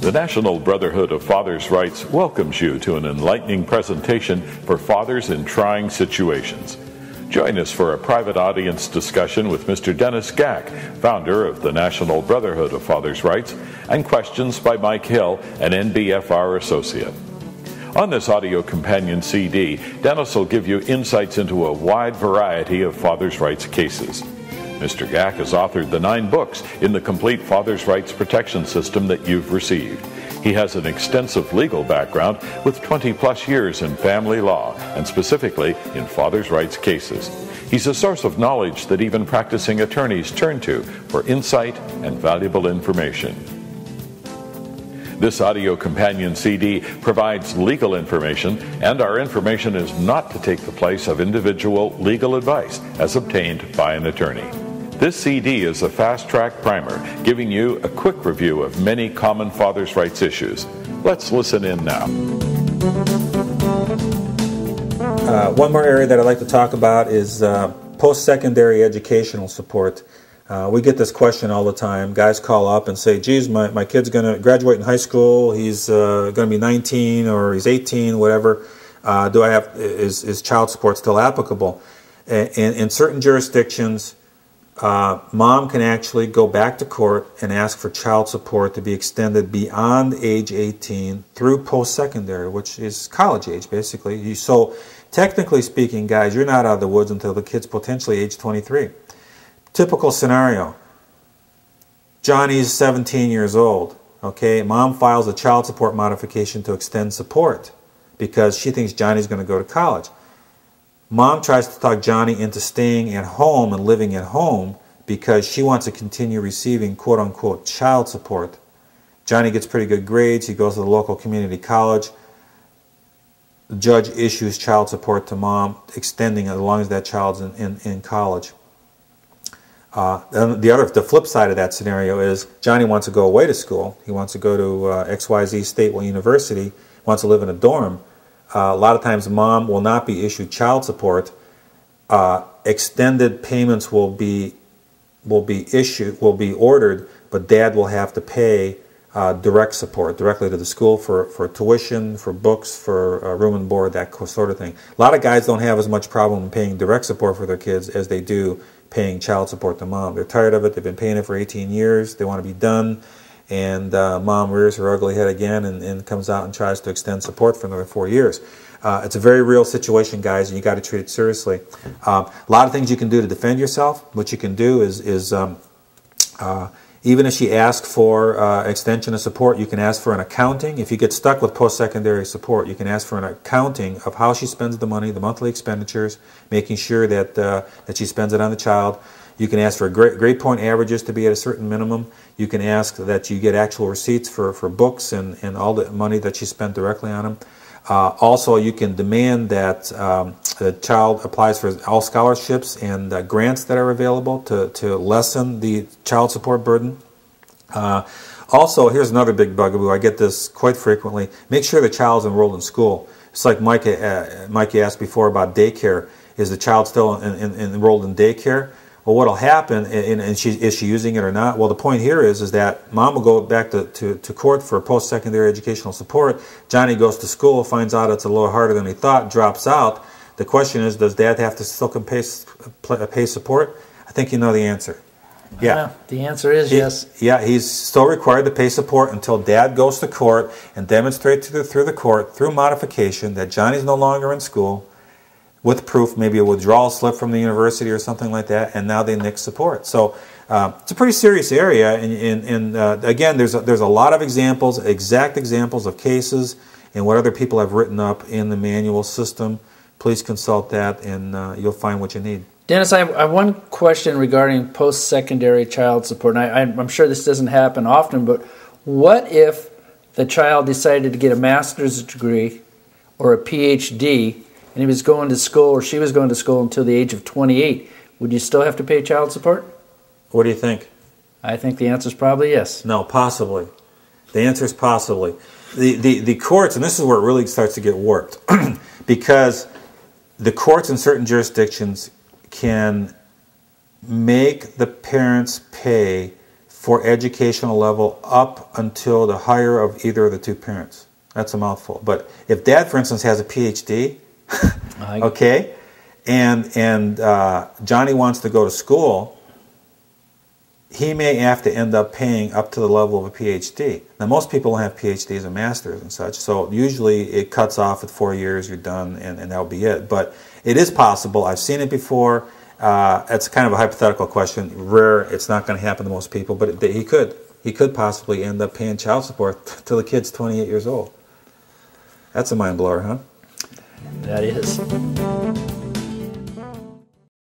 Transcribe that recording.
The National Brotherhood of Fathers' Rights welcomes you to an enlightening presentation for fathers in trying situations. Join us for a private audience discussion with Mr. Dennis Gack, founder of the National Brotherhood of Fathers' Rights, and questions by Mike Hill, an NBFR associate. On this audio companion CD, Dennis will give you insights into a wide variety of fathers' rights cases. Mr. Gack has authored the 9 books in the complete Father's Rights Protection System that you've received. He has an extensive legal background with 20-plus years in family law, and specifically in fathers' rights cases. He's a source of knowledge that even practicing attorneys turn to for insight and valuable information. This audio companion CD provides legal information, and our information is not to take the place of individual legal advice as obtained by an attorney. This CD is a fast-track primer giving you a quick review of many common fathers' rights issues. Let's listen in now. One more area that I'd like to talk about is post-secondary educational support. We get this question all the time. Guys call up and say, geez, my kid's going to graduate in high school. He's going to be 19 or he's 18, whatever. Is child support still applicable? In certain jurisdictions, mom can actually go back to court and ask for child support to be extended beyond age 18 through post-secondary, which is college age, basically. So technically speaking, guys, you're not out of the woods until the kid's potentially age 23. Typical scenario, Johnny's 17 years old. Okay, mom files a child support modification to extend support because she thinks Johnny's going to go to college. Mom tries to talk Johnny into staying at home and living at home because she wants to continue receiving quote-unquote child support. Johnny gets pretty good grades. He goes to the local community college. The judge issues child support to mom, extending it as long as that child's in college. The flip side of that scenario is Johnny wants to go away to school. He wants to go to XYZ Statewide University, wants to live in a dorm. A lot of times mom will not be issued child support. Extended payments will be ordered, but dad will have to pay direct support directly to the school for tuition, for books, for room and board, that sort of thing. A lot of guys don't have as much problem paying direct support for their kids as they do paying child support to mom. They're tired of it. They've been paying it for 18 years. They want to be done. And mom rears her ugly head again and comes out and tries to extend support for another 4 years. It's a very real situation, guys, and you got to treat it seriously. A lot of things you can do to defend yourself. What you can do is even if she asks for extension of support, you can ask for an accounting. If you get stuck with post-secondary support, you can ask for an accounting of how she spends the money, the monthly expenditures, making sure that she spends it on the child. You can ask for grade point averages to be at a certain minimum. You can ask that you get actual receipts for books and all the money that she spent directly on them. Also, you can demand that the child applies for all scholarships and grants that are available to lessen the child support burden. Also, here's another big bugaboo. I get this quite frequently. Make sure the child's enrolled in school. It's like Mike asked before about daycare. Is the child still enrolled in daycare? Well, what will happen, is she using it or not? Well, the point here is that mom will go back to court for post-secondary educational support. Johnny goes to school, finds out it's a little harder than he thought, drops out. The question is, does dad have to still pay support? I think you know the answer. Yeah. The answer is yes. Yeah, he's still required to pay support until dad goes to court and demonstrates through the court, through modification, that Johnny's no longer in school, with proof, maybe a withdrawal slip from the university or something like that, and now they nix support. So it's a pretty serious area, and again, there's a lot of examples, exact examples of cases, and what other people have written up in the manual system. Please consult that, and you'll find what you need. Dennis, I have one question regarding post-secondary child support, and I'm sure this doesn't happen often, but what if the child decided to get a master's degree or a PhD, and he was going to school, or she was going to school until the age of 28, would you still have to pay child support? What do you think? I think the answer is probably yes. No, possibly. The answer is possibly. The courts, and this is where it really starts to get warped, because the courts in certain jurisdictions can make the parents pay for educational level up until the hire of either of the two parents. That's a mouthful. But if dad, for instance, has a PhD, okay, and Johnny wants to go to school, he may have to end up paying up to the level of a PhD. Now, most people don't have PhDs and masters and such, so usually it cuts off at 4 years, you're done, and that'll be it. But it is possible. I've seen it before. It's kind of a hypothetical question. Rare. It's not going to happen to most people, but he could. He could possibly end up paying child support till the kid's 28 years old. That's a mind blower, huh? That is.